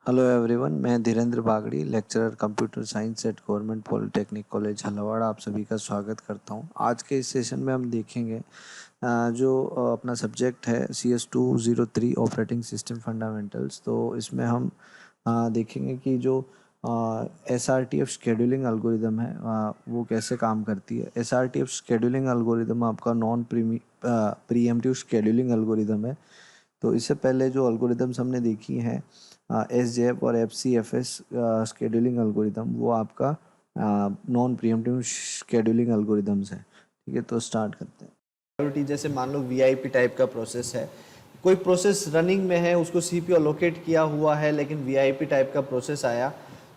Hello everyone, मैं Dhirendra Bagdi, lecturer computer science at government polytechnic college Jhalawar आप सभी का स्वागत करता हूं। आज के इस सेशन में हम देखेंगे जो अपना सब्जेक्ट है CS203 ऑपरेटिंग सिस्टम फंडामेंटल्स। तो इसमें हम देखेंगे कि जो SRTF शेड्यूलिंग एल्गोरिदम है वो कैसे काम करती है। SRTF शेड्यूलिंग एल्गोरिदम आपका नॉन प्रीएम्प्टिव शेड्यूलिंग एल्गोरिदम है। तो इससे पहले जो एल्गोरिदम्स हमने देखी हैं SJF और FCFS शेड्यूलिंग एल्गोरिदम, वो आपका नॉन प्रीएम्प्टिव शेड्यूलिंग एल्गोरिदम्स है। ठीक है, तो स्टार्ट करते हैं। प्रायोरिटी जैसे मान लो वीआईपी टाइप का प्रोसेस है, कोई प्रोसेस रनिंग में है, उसको सीपीयू अलोकेट किया हुआ है, लेकिन वीआईपी टाइप का प्रोसेस आया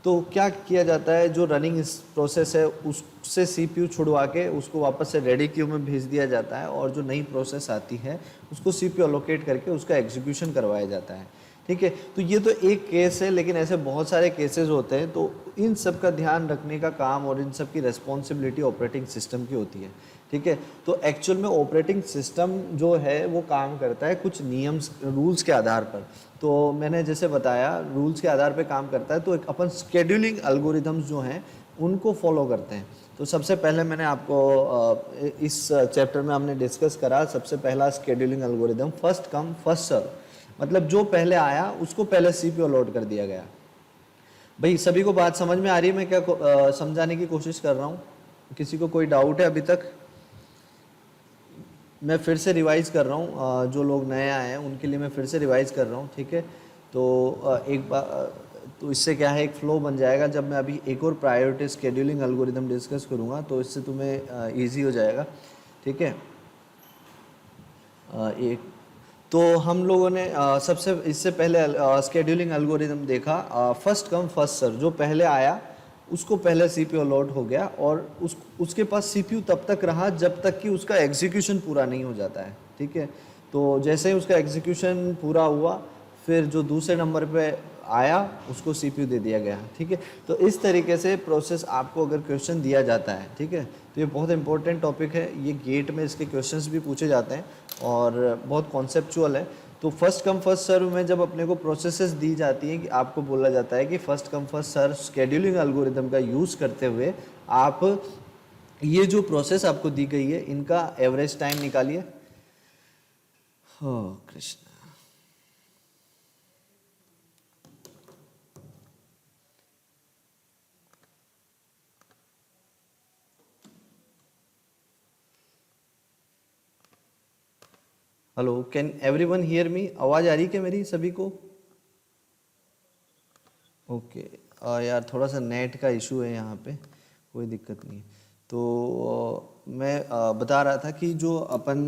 तो क्या किया जाता है, जो रनिंग प्रोसेस है उससे सीपीयू छुड़वा के उसको वापस से रेडी क्यू में भेज दिया जाता है, और जो नई प्रोसेस आती है उसको सीपीयू अलोकेट करके उसका एग्जीक्यूशन करवाया जाता है। ठीक है, तो ये तो एक केस है, लेकिन ऐसे बहुत सारे केसेस होते हैं। तो इन सब का ध्यान रखने का काम और इन सब की रेस्पॉन्सिबिलिटी ऑपरेटिंग सिस्टम की होती है। ठीक है, तो एक्चुअल में ऑपरेटिंग सिस्टम जो है वो काम करता है कुछ नियम्स रूल्स के आधार पर। तो मैंने जैसे बताया रूल्स के आधार पर काम करता है, तो एक अपन शेड्यूलिंग एल्गोरिदम्स जो हैं उनको फॉलो करते हैं। तो सबसे पहले मैंने आपको इस चैप्टर में हमने डिस्कस करा, सबसे पहला scheduling algorithm first come first serve, मतलब जो पहले आया उसको पहले सीपीयू लोड कर दिया गया। भाई सभी को बात समझ में आ रही है? मैं क्या समझाने की कोशिश कर रहा हूँ? किसी को कोई डाउट है अभी तक? मैं फिर से रिवाइज कर रहा हूँ, जो लोग नए आए हैं उनके लिए मैं फिर से रिवाइज कर रहा हूँ। ठीक है, तो एक बार तो इससे क्या है, एक फ्लो बन जाएगा। जब मैं अभी एक और प्रायोरिटी शेड्यूलिंग एल्गोरिदम डिस्कस करूँगा तो इससे तुम्हें ईजी हो जाएगा। ठीक है, एक तो हम लोगों ने सबसे इससे पहले शेड्यूलिंग एल्गोरिदम देखा, फर्स्ट कम फर्स्ट सर्व। जो पहले आया उसको पहले सीपीयू अलॉट हो गया, और उसके पास सीपीयू तब तक रहा जब तक कि उसका एग्जीक्यूशन पूरा नहीं हो जाता है। ठीक है, तो जैसे ही उसका एग्जीक्यूशन पूरा हुआ, फिर जो दूसरे नंबर पे आया उसको सीपीयू दे दिया गया। ठीक है, तो इस तरीके से प्रोसेस आपको अगर क्वेश्चन दिया जाता है, ठीक है, तो ये बहुत इंपॉर्टेंट टॉपिक है। ये गेट में इसके क्वेश्चंस भी पूछे जाते हैं और बहुत कॉन्सेप्चुअल है। तो फर्स्ट कम फर्स्ट सर्व में जब अपने को प्रोसेसेस दी जाती हैं, कि आपको बोला जाता है कि first come first serve scheduling algorithm का यूज़ करते हुए आप ये जो प्रोसेस आपको दी गई है इनका एवरेज टाइम निकालिए। हो Krishna, hello, can everyone hear me? आवाज़ आ रही क्या मेरी सभी को? ओके, यार थोड़ा सा नेट का इशू है यहाँ पे, कोई दिक्कत नहीं। तो मैं बता रहा था कि जो अपन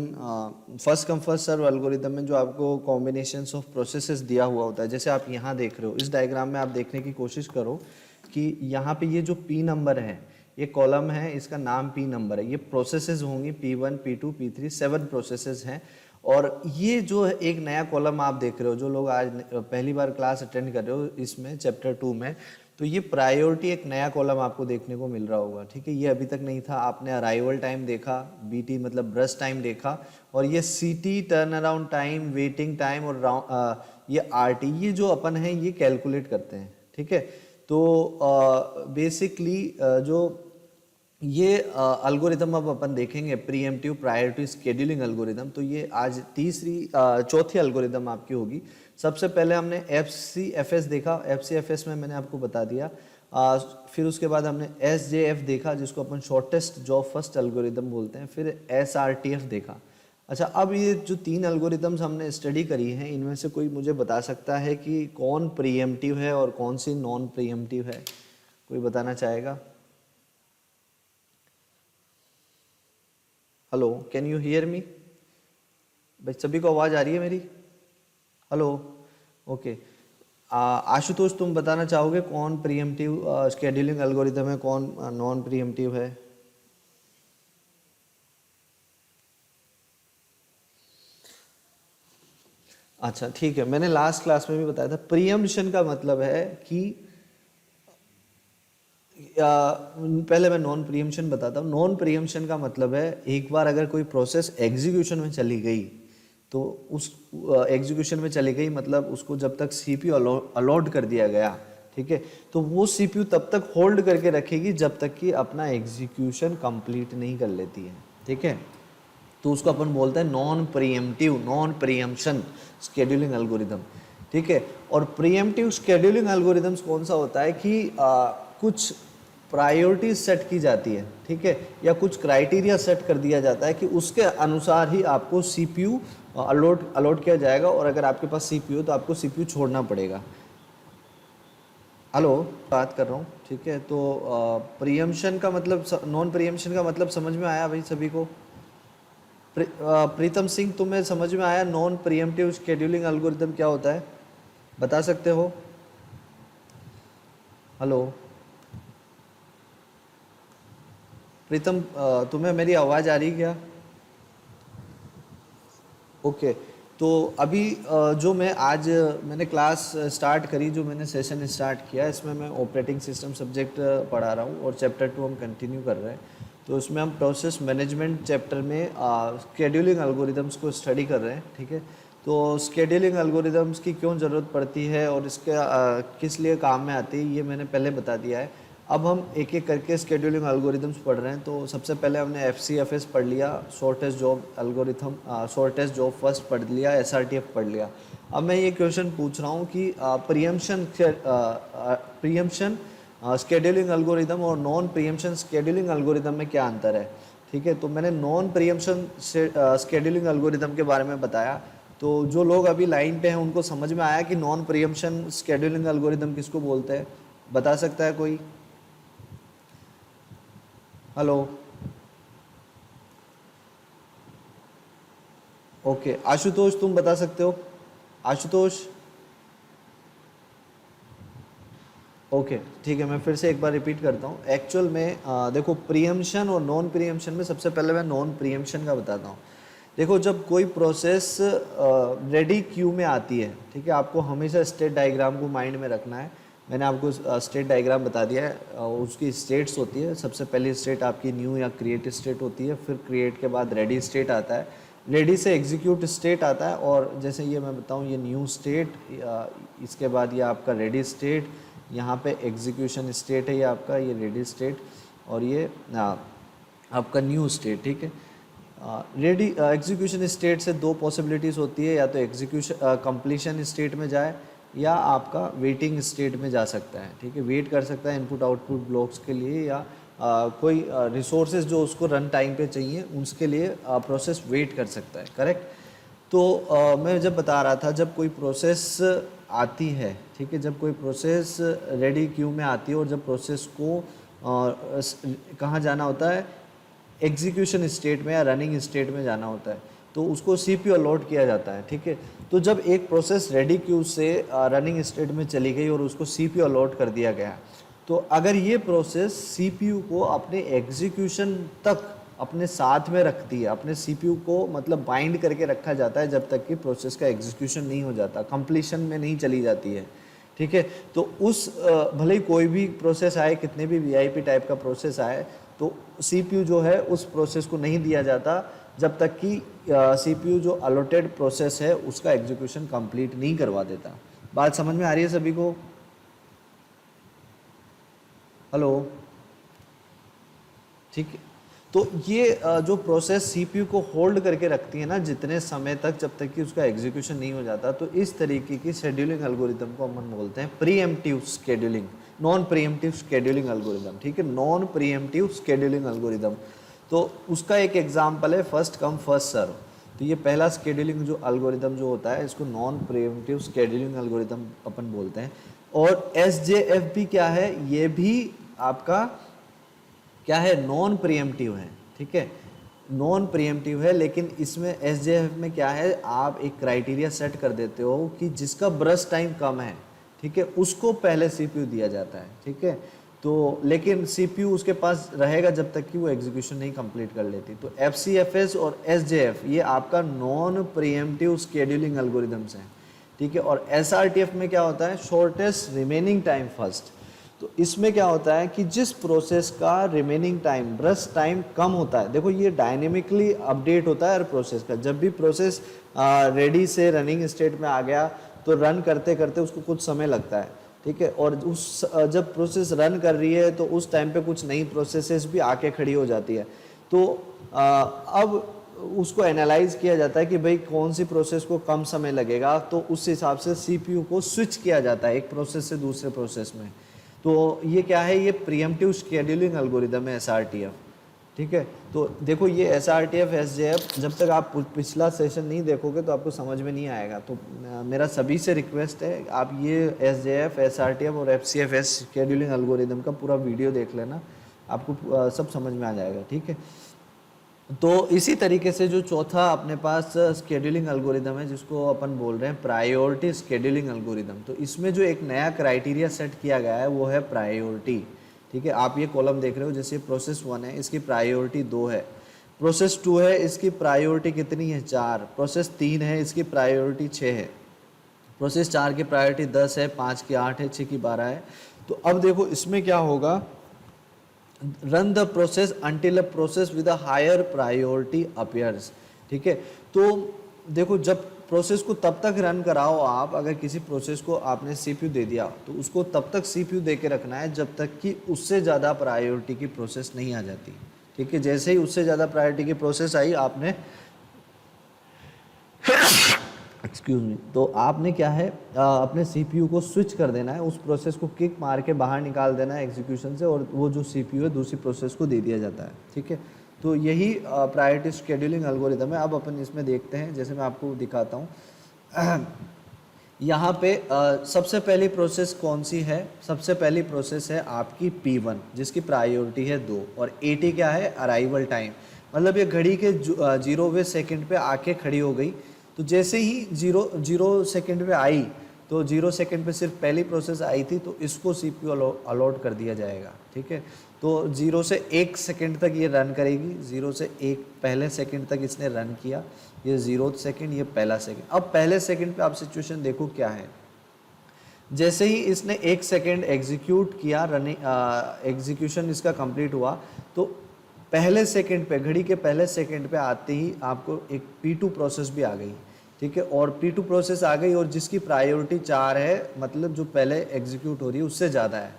first come first serve algorithm में जो आपको कॉम्बिनेशंस ऑफ प्रोसेसेस दिया हुआ होता है, जैसे आप यहाँ देख रहे हो इस डायग्राम में, आप देखने की कोशिश करो कि यहाँ पे ये जो P नंबर है, ये कॉलम है, इसका नाम P नंबर है। ये प्रोसेसेस होंगी P1 P2 P3, 7 प्रोसेसेस हैं। और ये जो एक नया कॉलम आप देख रहे हो, जो लोग आज पहली बार क्लास अटेंड कर रहे हो इसमें चैप्टर 2 में, तो ये प्रायोरिटी एक नया कॉलम आपको देखने को मिल रहा होगा। ठीक है, ये अभी तक नहीं था। आपने अराइवल टाइम देखा, BT मतलब ब्रश टाइम देखा, और ये CT turn around time, waiting time, और ये RT, ये जो अपन है ये कैलकुलेट करते हैं। ठीक है, तो बेसिकली जो ये एल्गोरिदम अब अपन देखेंगे, प्रीएम्प्टिव प्रायोरिटी शेड्यूलिंग एल्गोरिदम, तो ये आज चौथी एल्गोरिदम आपकी होगी। सबसे पहले हमने FCFS देखा, FCFS में मैंने आपको बता दिया। फिर उसके बाद हमने SJF देखा, जिसको अपन शॉर्टेस्ट जॉब फर्स्ट एल्गोरिदम बोलते हैं। फिर SRTF देखा। अच्छा, अब ये जो 3 एल्गोरिदम्स हमने स्टडी करी हैं, इनमें से कोई मुझे बता सकता है कि कौन प्रीएम्प्टिव है और कौन सी नॉन प्रीएम्प्टिव है? कोई बताना चाहेगा? Hello, can you hear me? भाई सभी को आवाज़ आ रही है मेरी? Hello, okay. आशुतोष, तुम बताना चाहोगे कौन प्रीएम्प्टिव शेड्यूलिंग एल्गोरिदम है, कौन नॉन प्रीएम्प्टिव है? अच्छा ठीक है, मैंने लास्ट क्लास में भी बताया था, प्रीएम्पशन का मतलब है कि पहले मैं नॉन प्रीएम्पशन बताता हूँ। नॉन प्रीएम्पशन का मतलब है, एक बार अगर कोई प्रोसेस एग्जीक्यूशन में चली गई तो उस एग्जीक्यूशन में चली गई, मतलब उसको जब तक सीपीयू अलॉट कर दिया गया, ठीक है, तो वो सीपीयू तब तक होल्ड करके रखेगी जब तक कि अपना एग्जीक्यूशन कंप्लीट नहीं कर लेती है, ठीक है। तो उसको अपन बोलते हैं नॉन प्रीएम्पशन स्केड्यूलिंग एल्गोरिदम, ठीक है। और प्रीएम्प्टिव स्केड्यूलिंग एल्गोरिदम्स कौन सा होता है कि कुछ प्रायोरिटीज सेट की जाती है, ठीक है, या कुछ क्राइटेरिया सेट कर दिया जाता है कि उसके अनुसार ही आपको सीपीयू अलॉट किया जाएगा, और अगर आपके पास सीपीयू तो आपको सीपीयू छोड़ना पड़ेगा। हेलो, बात कर रहा हूँ, ठीक है। तो प्रीएम्पशन का मतलब, नॉन प्रीएम्पशन का मतलब समझ में आया भाई सभी को? प्रीतम सिंह, तुम्हें समझ में आया नॉन प्रीएम्प्टिव शेड्यूलिंग एल्गोरिदम क्या होता है, बता सकते हो? हेलो प्रीतम, तुम्हें मेरी आवाज़ आ रही है क्या? ओके। तो अभी जो मैंने क्लास स्टार्ट करी, जो मैंने सेशन स्टार्ट किया, इसमें मैं ऑपरेटिंग सिस्टम सब्जेक्ट पढ़ा रहा हूँ और चैप्टर 2 हम कंटिन्यू कर रहे हैं। तो उसमें हम प्रोसेस मैनेजमेंट चैप्टर में स्केड्यूलिंग एल्गोरिदम्स को स्टडी कर रहे हैं, ठीक है। तो स्केड्यूलिंग एल्गोरिदम्स की क्यों ज़रूरत पड़ती है और इसके किस लिए काम में आती है, ये मैंने पहले बता दिया है। अब हम एक एक करके स्केड्यूलिंग एल्गोरिदम्स पढ़ रहे हैं। तो सबसे पहले हमने FCFS पढ़ लिया, shortest job algorithm, shortest job first पढ़ लिया, SRTF पढ़ लिया। अब मैं ये क्वेश्चन पूछ रहा हूँ कि प्रीएम्पशन स्केड्यूलिंग एल्गोरिदम और नॉन प्रीएम्पशन स्केड्यूलिंग एल्गोरिदम में क्या अंतर है, ठीक है। तो मैंने नॉन प्रीएम्पशन स्केड्यूलिंग एल्गोरिदम के बारे में बताया। तो जो लोग अभी लाइन पे हैं उनको समझ में आया कि नॉन प्रीएम्पशन स्केड्यूलिंग एल्गोरिदम किसको बोलते हैं, बता सकता है कोई? हेलो, ओके, आशुतोष तुम बता सकते हो? आशुतोष, ओके, ठीक है, मैं फिर से एक बार रिपीट करता हूँ। एक्चुअल में देखो, प्रीएम्पशन और नॉन प्रीएम्पशन में सबसे पहले मैं नॉन प्रीएम्पशन का बताता हूँ। देखो, जब कोई प्रोसेस रेडी क्यू में आती है, ठीक है, आपको हमेशा स्टेट डायग्राम को माइंड में रखना है। मैंने आपको स्टेट डायग्राम बता दिया है। उसकी स्टेट्स होती है, सबसे पहली स्टेट आपकी न्यू या क्रिएट स्टेट होती है, फिर क्रिएट के बाद रेडी स्टेट आता है, रेडी से एग्जीक्यूट स्टेट आता है, और जैसे ये मैं बताऊँ, ये न्यू स्टेट, इसके बाद ये आपका रेडी स्टेट, यहाँ पे एग्जीक्यूशन स्टेट है ये आपका, ये रेडी स्टेट, और ये आपका न्यू स्टेट, ठीक है। रेडी एग्जीक्यूशन स्टेट से दो पॉसिबिलिटीज़ होती है, या तो एग्जीक्यूशन कंप्लीशन स्टेट में जाए या आपका वेटिंग स्टेट में जा सकता है, ठीक है। वेट कर सकता है इनपुट आउटपुट ब्लॉक्स के लिए, या कोई रिसोर्सेज जो उसको रन टाइम पे चाहिए उसके लिए प्रोसेस वेट कर सकता है, करेक्ट। तो मैं जब बता रहा था, जब कोई प्रोसेस आती है, ठीक है, जब कोई प्रोसेस रेडी क्यू में आती है और जब प्रोसेस को कहाँ जाना होता है, एग्जीक्यूशन स्टेट में या रनिंग स्टेट में जाना होता है, तो उसको सीपीयू अलॉट किया जाता है, ठीक है। तो जब एक प्रोसेस रेडी क्यू से रनिंग स्टेट में चली गई और उसको सीपीयू अलॉट कर दिया गया, तो अगर ये प्रोसेस सीपीयू को अपने एग्जीक्यूशन तक अपने साथ में रखती है, अपने सीपीयू को मतलब बाइंड करके रखा जाता है जब तक कि प्रोसेस का एग्जीक्यूशन नहीं हो जाता, कंप्लीशन में नहीं चली जाती है, ठीक है। तो उस भले ही कोई भी प्रोसेस आए, कितने भी वीआईपी टाइप का प्रोसेस आए, तो सीपीयू जो है उस प्रोसेस को नहीं दिया जाता जब तक कि सीपीयू जो अलॉटेड प्रोसेस है उसका एग्जीक्यूशन कंप्लीट नहीं करवा देता। बात समझ में आ रही है सभी को? हेलो, ठीक है। तो ये जो प्रोसेस सीपीयू को होल्ड करके रखती है ना जितने समय तक, जब तक कि उसका एग्जीक्यूशन नहीं हो जाता, तो इस तरीके की शेड्यूलिंग एल्गोरिदम को हम बोलते हैं pre-emptive scheduling, non pre-emptive scheduling algorithm, ठीक है, नॉन प्रीएम्प्टिव शेड्यूलिंग एल्गोरिदम। तो उसका एक एग्जांपल है फर्स्ट कम फर्स्ट सर्व। तो ये पहला शेड्यूलिंग जो एल्गोरिदम जो होता है, इसको नॉन प्रीएम्प्टिव शेड्यूलिंग एल्गोरिदम अपन बोलते हैं। और SJF क्या है, ये भी आपका क्या है, नॉन प्रीएम्प्टिव है, ठीक है, नॉन प्रीएम्प्टिव है। लेकिन इसमें SJF में क्या है, आप एक क्राइटेरिया सेट कर देते हो कि जिसका ब्रश टाइम कम है, ठीक है, उसको पहले सीपीयू दिया जाता है, ठीक है। तो लेकिन सीपीयू उसके पास रहेगा जब तक कि वो एग्जीक्यूशन नहीं कंप्लीट कर लेती। तो FCFS और SJF ये आपका नॉन प्रीएम्प्टिव शेड्यूलिंग एल्गोरिदम्स हैं, ठीक है। और SRTF में क्या होता है, शॉर्टेस्ट रिमेनिंग टाइम फर्स्ट। तो इसमें क्या होता है कि जिस प्रोसेस का रिमेनिंग टाइम रस्ट टाइम कम होता है, देखो ये डायनेमिकली अपडेट होता है हर प्रोसेस का। जब भी प्रोसेस रेडी से रनिंग स्टेट में आ गया तो रन करते करते उसको कुछ समय लगता है, ठीक है। और उस जब प्रोसेस रन कर रही है तो उस टाइम पे कुछ नई प्रोसेसेस भी आके खड़ी हो जाती है। तो अब उसको एनालाइज किया जाता है कि भाई कौन सी प्रोसेस को कम समय लगेगा, तो उस हिसाब से सीपीयू को स्विच किया जाता है एक प्रोसेस से दूसरे प्रोसेस में। तो ये क्या है, ये प्रीएम्प्टिव शेड्यूलिंग एल्गोरिदम है एसआरटीएफ, ठीक है। तो देखो ये एसआरटीएफ एसजेएफ जब तक आप पिछला सेशन नहीं देखोगे तो आपको समझ में नहीं आएगा। तो मेरा सभी से रिक्वेस्ट है आप ये एसजेएफ एसआरटीएफ और एफसीएफएस शेड्यूलिंग एल्गोरिदम का पूरा वीडियो देख लेना, आपको सब समझ में आ जाएगा, ठीक है। तो इसी तरीके से जो चौथा अपने पास शेड्यूलिंग एल्गोरिदम है जिसको अपन बोल रहे हैं प्रायोरिटी शेड्यूलिंग एल्गोरिदम, तो इसमें जो एक नया क्राइटेरिया सेट किया गया है वो है प्रायोरिटी, ठीक है। आप ये कॉलम देख रहे हो, जैसे प्रोसेस 1 है इसकी प्रायोरिटी 2 है, प्रोसेस 2 है इसकी प्रायोरिटी कितनी है 4, प्रोसेस 3 है इसकी प्रायोरिटी 6 है, प्रोसेस 4 की प्रायोरिटी 10 है, 5 की 8 है, 6 की 12 है। तो अब देखो इसमें क्या होगा, run the process until a process with a higher priority appears, ठीक है। तो देखो जब प्रोसेस को तब तक रन कराओ आप, अगर किसी प्रोसेस को आपने सीपीयू दे दिया तो उसको तब तक सीपीयू दे के रखना है जब तक कि उससे ज़्यादा प्रायोरिटी की प्रोसेस नहीं आ जाती, ठीक है। जैसे ही उससे ज़्यादा प्रायोरिटी की प्रोसेस आई आपने एक्सक्यूज मी, तो आपने क्या है अपने सीपीयू को स्विच कर देना है, उस प्रोसेस को किक मार के बाहर निकाल देना है एग्जीक्यूशन से, और वो जो सीपीयू है दूसरी प्रोसेस को दे दिया जाता है, ठीक है। तो यही प्रायोरिटी शेड्यूलिंग एल्गोरिदम है। अब अपन इसमें देखते हैं, जैसे मैं आपको दिखाता हूँ यहाँ पे सबसे पहली प्रोसेस कौन सी है, सबसे पहली प्रोसेस है आपकी P1 जिसकी प्रायोरिटी है 2, और AT क्या है, अराइवल टाइम, मतलब ये घड़ी के 0वें सेकेंड पे आके खड़ी हो गई। तो जैसे ही 0 सेकेंड पे आई तो 0 सेकेंड पे सिर्फ पहली प्रोसेस आई थी, तो इसको सीपीयू अलॉट कर दिया जाएगा, ठीक है। तो 0 से 1 सेकेंड तक ये रन करेगी, 0 से 1 पहले सेकेंड तक इसने रन किया, ये 0 सेकेंड, ये पहला सेकेंड। अब पहले सेकेंड पे आप सिचुएशन देखो क्या है, जैसे ही इसने 1 सेकेंड एग्जीक्यूट किया, रनिंग एग्जीक्यूशन इसका कंप्लीट हुआ, तो पहले सेकंड पे, घड़ी के पहले सेकंड पे आते ही आपको एक P2 प्रोसेस भी आ गई, ठीक है। और P2 प्रोसेस आ गई और जिसकी प्रायोरिटी 4 है, मतलब जो पहले एग्जीक्यूट हो रही है उससे ज़्यादा है।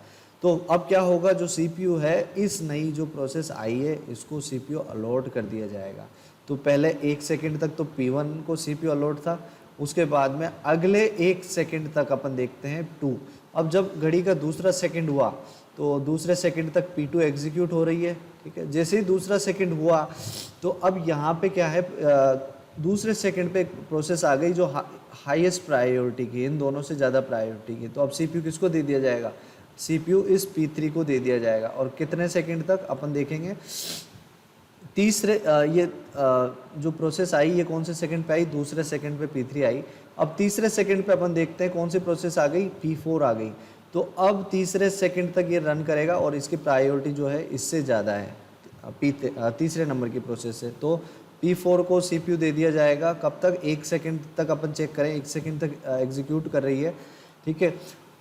तो अब क्या होगा, जो CPU है इस नई जो प्रोसेस आई है इसको CPU अलॉट कर दिया जाएगा। तो पहले 1 सेकेंड तक तो P1 को CPU अलॉट था, उसके बाद में अगले 1 सेकेंड तक अपन देखते हैं 2। अब जब घड़ी का दूसरा सेकेंड हुआ तो दूसरे सेकंड तक P2 एग्जीक्यूट हो रही है, ठीक है। जैसे ही दूसरा सेकंड हुआ तो अब यहाँ पे क्या है, दूसरे सेकंड पे एक प्रोसेस आ गई जो हाईएस्ट प्रायोरिटी की, इन दोनों से ज़्यादा प्रायोरिटी की। तो अब CPU किसको दे दिया जाएगा, CPU इस P3 को दे दिया जाएगा। और कितने सेकंड तक अपन देखेंगे, तीसरे ये जो प्रोसेस आई ये कौन से सेकंड पे आई, दूसरे सेकंड पे P3 आई। अब तीसरे सेकंड पे अपन देखते हैं कौन सी प्रोसेस आ गई, P4 आ गई। तो अब तीसरे सेकंड तक ये रन करेगा और इसकी प्रायोरिटी जो है इससे ज़्यादा है, तीसरे नंबर की प्रोसेस है। तो P4 को CPU दे दिया जाएगा, कब तक, 1 सेकंड तक अपन चेक करें, 1 सेकंड तक एग्जीक्यूट कर रही है, ठीक है।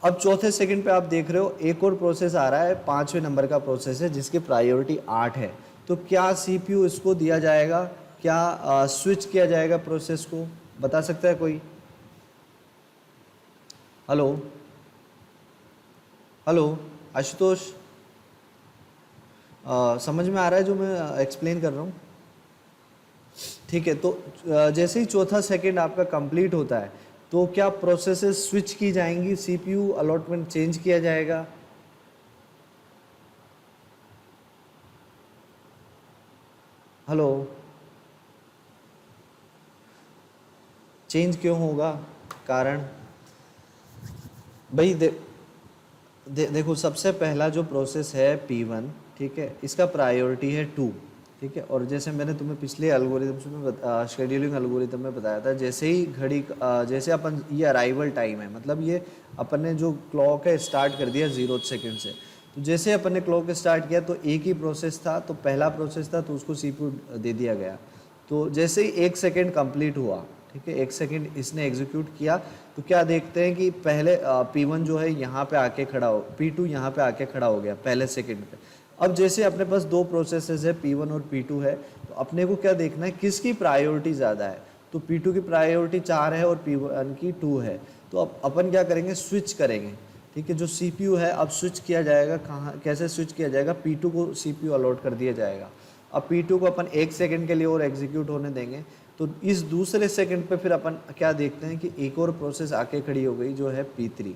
अब चौथे सेकंड पे आप देख रहे हो एक और प्रोसेस आ रहा है, 5वें नंबर का प्रोसेस है जिसकी प्रायोरिटी 8 है। तो क्या CPU इसको दिया जाएगा, क्या स्विच किया जाएगा प्रोसेस को, बता सकता है कोई? हेलो हेलो आशुतोष, समझ में आ रहा है जो मैं एक्सप्लेन कर रहा हूँ? ठीक है। तो जैसे ही चौथा सेकंड आपका कंप्लीट होता है तो क्या प्रोसेसेस स्विच की जाएंगी, CPU अलॉटमेंट चेंज किया जाएगा? हेलो, चेंज क्यों होगा, कारण? भाई देखो सबसे पहला जो प्रोसेस है P1, ठीक है, इसका प्रायोरिटी है 2, ठीक है। और जैसे मैंने तुम्हें पिछले एल्गोरिथम में शेड्यूलिंग एल्गोरिथम में बताया था, जैसे ही घड़ी जैसे अपन, ये अराइवल टाइम है, मतलब ये अपन ने जो क्लॉक है स्टार्ट कर दिया 0 सेकेंड से। तो जैसे अपन ने क्लॉक स्टार्ट किया तो एक ही प्रोसेस था, तो पहला प्रोसेस था तो उसको CPU दे दिया गया। तो जैसे ही 1 सेकेंड कंप्लीट हुआ, ठीक है, 1 सेकंड इसने एग्जीक्यूट किया। तो क्या देखते हैं कि पहले P1 जो है यहाँ पे आके खड़ा हो, P2 यहाँ पे आके खड़ा हो गया पहले सेकंड पे। अब जैसे अपने पास दो प्रोसेसेस है P1 और P2 है, तो अपने को क्या देखना है किसकी प्रायोरिटी ज़्यादा है। तो P2 की प्रायोरिटी 4 है और P1 की 2 है। तो अब अपन क्या करेंगे, स्विच करेंगे। ठीक है, जो CPU है अब स्विच किया जाएगा, कहाँ कैसे स्विच किया जाएगा, P2 को CPU अलॉट कर दिया जाएगा। अब P2 को अपन 1 सेकंड के लिए और एग्जीक्यूट होने देंगे। तो इस दूसरे सेकंड पे फिर अपन क्या देखते हैं कि एक और प्रोसेस आके खड़ी हो गई जो है P3।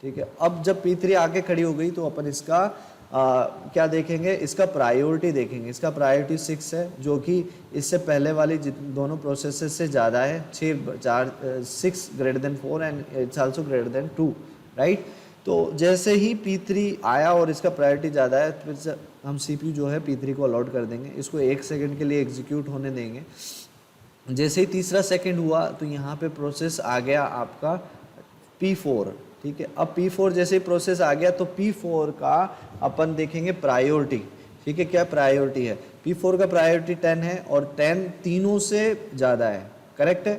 ठीक है, अब जब P3 आके खड़ी हो गई तो अपन इसका क्या देखेंगे, इसका प्रायोरिटी देखेंगे। इसका प्रायोरिटी 6 है, जो कि इससे पहले वाली दोनों प्रोसेसेस से ज़्यादा है। 6 greater than 4 and it's also greater than 2, right. तो जैसे ही P3 आया और इसका प्रायोरिटी ज़्यादा है, तो फिर हम CPU जो है P3 को अलॉट कर देंगे, इसको 1 सेकंड के लिए एग्जीक्यूट होने देंगे। जैसे ही तीसरा सेकंड हुआ तो यहाँ पे प्रोसेस आ गया आपका P4। ठीक है, अब P4 जैसे ही प्रोसेस आ गया तो P4 का अपन देखेंगे प्रायोरिटी। ठीक है, क्या प्रायोरिटी है, P4 का प्रायोरिटी 10 है और 10 तीनों से ज़्यादा है, करेक्ट है।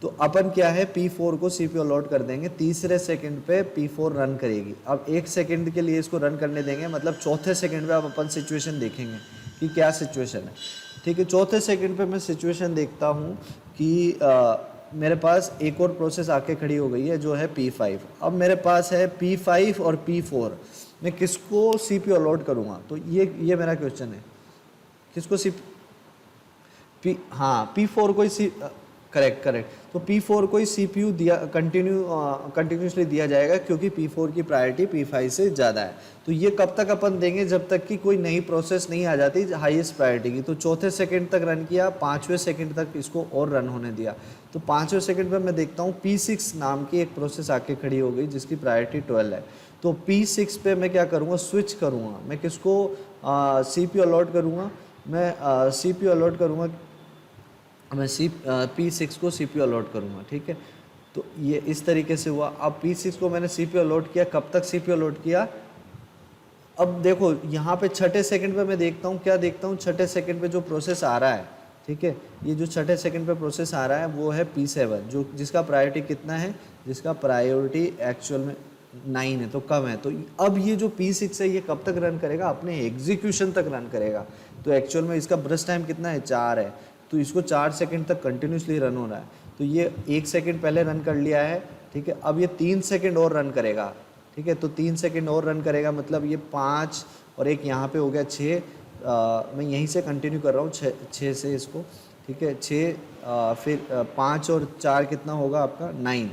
तो अपन क्या है, P4 को CPU अलॉट कर देंगे, तीसरे सेकंड पे P4 रन करेगी। अब 1 सेकंड के लिए इसको रन करने देंगे, मतलब चौथे सेकंड पे अब अपन सिचुएशन देखेंगे कि क्या सिचुएशन है। ठीक है, चौथे सेकंड पे मैं सिचुएशन देखता हूँ कि मेरे पास एक और प्रोसेस आके खड़ी हो गई है जो है P5। अब मेरे पास है P5 और P4, मैं किसको CPU अलॉट करूँगा, तो ये मेरा क्वेश्चन है, किसको P4 को ही करेक्ट। तो P4 को ही CPU दिया कंटिन्यूसली दिया जाएगा, क्योंकि P4 की प्रायोरिटी P5 से ज़्यादा है। तो ये कब तक अपन देंगे, जब तक कि कोई नई प्रोसेस नहीं आ जाती हाईएस्ट प्रायोरिटी की। तो चौथे सेकंड तक रन किया, 5वें सेकंड तक इसको और रन होने दिया। तो 5वें सेकंड पर मैं देखता हूँ P6 नाम की एक प्रोसेस आके खड़ी हो गई जिसकी प्रायोरिटी 12 है। तो P6 पे मैं क्या करूँगा, स्विच करूँगा। मैं किसको CPU अलॉट करूँगा, मैं CPU अलॉट करूँगा, मैं P6 को CPU अलॉट करूँगा। ठीक है, तो ये इस तरीके से हुआ। अब P6 को मैंने CPU अलॉट किया, कब तक CPU अलॉट किया, अब देखो यहाँ पे छठे सेकंड पे मैं देखता हूँ, क्या देखता हूँ, छठे सेकंड पे जो प्रोसेस आ रहा है, ठीक है, ये जो छठे सेकंड पे प्रोसेस आ रहा है वो है P7, जो जिसका प्रायोरिटी कितना है, जिसका प्रायोरिटी एक्चुअल में 9 है, तो कम है। तो अब ये जो P6 है ये कब तक रन करेगा, अपने एग्जीक्यूशन तक रन करेगा। तो एक्चुअल में इसका ब्रस्ट टाइम कितना है, 4 है। तो इसको 4 सेकंड तक कंटिन्यूसली रन हो रहा है। तो ये 1 सेकंड पहले रन कर लिया है। ठीक है, अब ये 3 सेकंड और रन करेगा। ठीक है, तो 3 सेकंड और रन करेगा, मतलब ये 5 और एक यहाँ पे हो गया 6। मैं यहीं से कंटिन्यू कर रहा हूँ 6 से इसको। ठीक है, 6 फिर 5 और 4 कितना होगा आपका 9।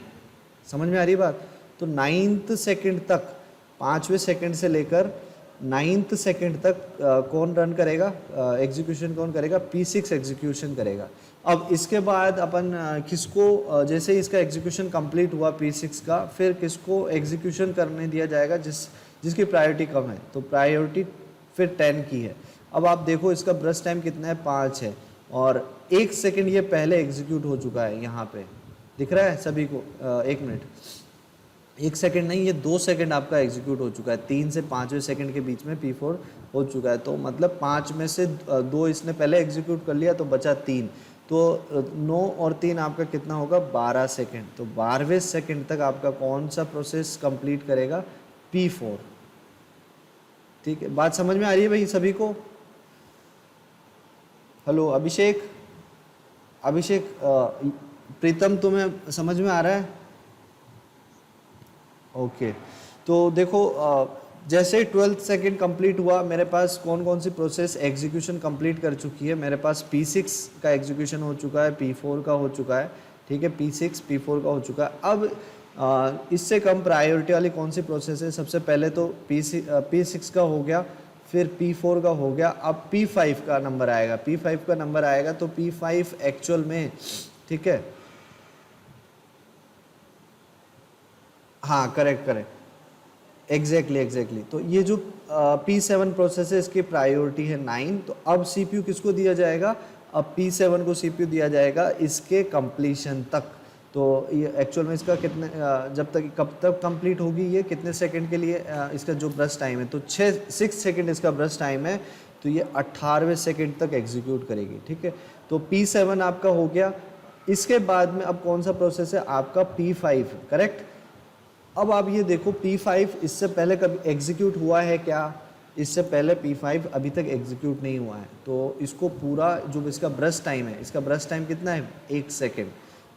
समझ में आ रही बात। तो 9th सेकंड तक, 5वें सेकंड से लेकर 9th सेकंड तक कौन रन करेगा, एग्जीक्यूशन कौन करेगा, P6 एग्जीक्यूशन करेगा। अब इसके बाद अपन किसको, जैसे ही इसका एग्जीक्यूशन कंप्लीट हुआ P6 का, फिर किसको एग्जीक्यूशन करने दिया जाएगा, जिसकी प्रायोरिटी कम है। तो प्रायोरिटी फिर 10 की है। अब आप देखो इसका ब्रस्ट टाइम कितना है, 5 है, और 1 सेकंड ये पहले एग्जीक्यूट हो चुका है। यहाँ पे दिख रहा है सभी को, 1 मिनट, 1 सेकंड नहीं, ये 2 सेकंड आपका एग्जीक्यूट हो चुका है। 3 से 5वें सेकंड के बीच में P4 हो चुका है। तो मतलब 5 में से 2 इसने पहले एग्जीक्यूट कर लिया, तो बचा 3। तो 9 और 3 आपका कितना होगा, 12 सेकंड। तो 12वें सेकंड तक आपका कौन सा प्रोसेस कंप्लीट करेगा, P4। ठीक है, बात समझ में आ रही है भाई सभी को। हेलो अभिषेक, प्रीतम, तुम्हें समझ में आ रहा है। ओके, तो देखो जैसे ही 12th सेकंड कंप्लीट हुआ, मेरे पास कौन कौन सी प्रोसेस एग्जीक्यूशन कंप्लीट कर चुकी है। मेरे पास P6 का एग्जीक्यूशन हो चुका है, P4 का हो चुका है। ठीक है, P6 P4 का हो चुका है। अब इससे कम प्रायोरिटी वाली कौन सी प्रोसेस है, सबसे पहले तो P6 का हो गया, फिर P4 का हो गया। अब P5 का नंबर आएगा, P5 का नंबर आएगा। तो P5 एक्चुअल में, ठीक है, हाँ करेक्ट, एग्जैक्टली। तो ये जो P7 प्रोसेस है, इसकी प्रायोरिटी है 9। तो अब CPU किसको दिया जाएगा, अब P7 को CPU दिया जाएगा इसके कंप्लीशन तक। तो ये एक्चुअल में इसका कितने जब तक कब तक कंप्लीट होगी, ये कितने सेकंड के लिए इसका जो ब्रस्ट टाइम है, तो 6 सेकंड इसका ब्रस्ट टाइम है। तो ये 18वें सेकंड तक एग्जीक्यूट करेगी। ठीक है, तो P7 आपका हो गया। इसके बाद में अब कौन सा प्रोसेस है आपका P5, करेक्ट। अब आप ये देखो P5 इससे पहले कभी एग्जीक्यूट हुआ है क्या? इससे पहले P5 अभी तक एग्जीक्यूट नहीं हुआ है। तो इसको पूरा जो इसका ब्रश टाइम है, इसका ब्रश टाइम कितना है? 1 सेकेंड।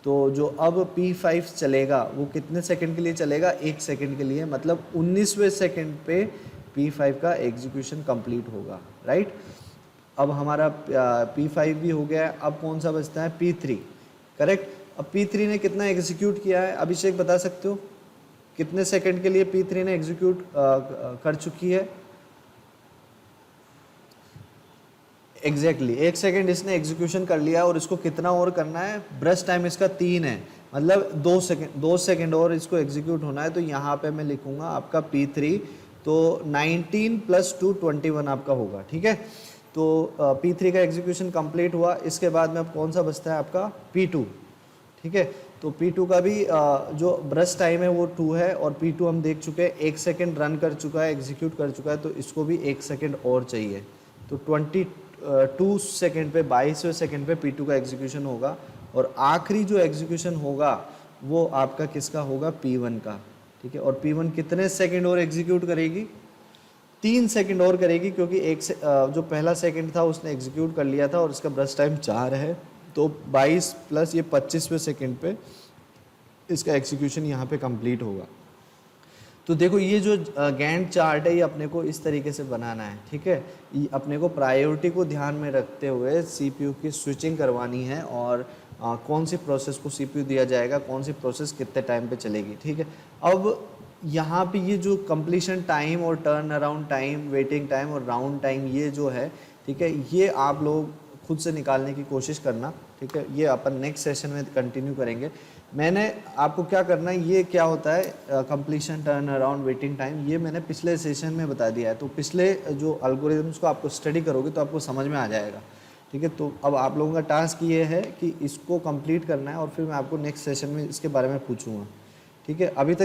तो जो अब P5 चलेगा वो कितने सेकंड के लिए चलेगा? 1 सेकंड के लिए, मतलब 19वें सेकंड पे P5 का एग्जीक्यूशन कंप्लीट होगा, राइट। अब हमारा P5 भी हो गया है। अब कौन सा बचता है? P3, correct. अब P3 ने कितना एग्जीक्यूट किया है? अभिषेक बता सकते हो कितने सेकंड के लिए P3 ने एग्जीक्यूट कर चुकी है? एग्जैक्टली 1 सेकेंड इसने एग्जीक्यूशन कर लिया और इसको कितना और करना है? ब्रश टाइम इसका 3 है, मतलब 2 सेकेंड और इसको एग्जीक्यूट होना है। तो यहाँ पे मैं लिखूंगा आपका P3, तो 19 + 2 21 आपका होगा, ठीक है। तो P3 का एग्जीक्यूशन कंप्लीट हुआ। इसके बाद में अब कौन सा बचता है आपका? P2, ठीक है। तो P2 का भी जो ब्रश टाइम है वो 2 है, और P2 हम देख चुके हैं 1 सेकेंड रन कर चुका है, एग्जीक्यूट कर चुका है, तो इसको भी 1 सेकेंड और चाहिए। तो 22 सेकेंड पे, 22वें सेकेंड पे P2 का एग्जीक्यूशन होगा, और आखिरी जो एग्जीक्यूशन होगा वो आपका किसका होगा? P1 का, ठीक है। और P1 कितने सेकेंड और एग्जीक्यूट करेगी? 3 सेकेंड और करेगी, क्योंकि जो पहला सेकेंड था उसने एग्जीक्यूट कर लिया था, और इसका ब्रश टाइम 4 है। तो 22 प्लस ये 25वें सेकेंड पे इसका एग्जीक्यूशन यहाँ पे कंप्लीट होगा। तो देखो ये जो गैंट चार्ट है ये अपने को इस तरीके से बनाना है, ठीक है। ये अपने को प्रायोरिटी को ध्यान में रखते हुए सीपीयू की स्विचिंग करवानी है, और कौन सी प्रोसेस को सीपीयू दिया जाएगा, कौन सी प्रोसेस कितने टाइम पे चलेगी, ठीक है। अब यहाँ पे ये जो कंप्लीशन टाइम और turn around time, waiting time और राउंड टाइम, ये जो है, ठीक है, ये आप लोग खुद से निकालने की कोशिश करना, ठीक है। ये अपन नेक्स्ट सेशन में कंटिन्यू करेंगे। मैंने आपको क्या करना है, ये क्या होता है completion, turn around, waiting time, ये मैंने पिछले सेशन में बता दिया है। तो पिछले जो एल्गोरिथम्स को आपको स्टडी करोगे तो आपको समझ में आ जाएगा, ठीक है। तो अब आप लोगों का टास्क ये है कि इसको कंप्लीट करना है, और फिर मैं आपको नेक्स्ट सेशन में इसके बारे में पूछूंगा, ठीक है। अभी तक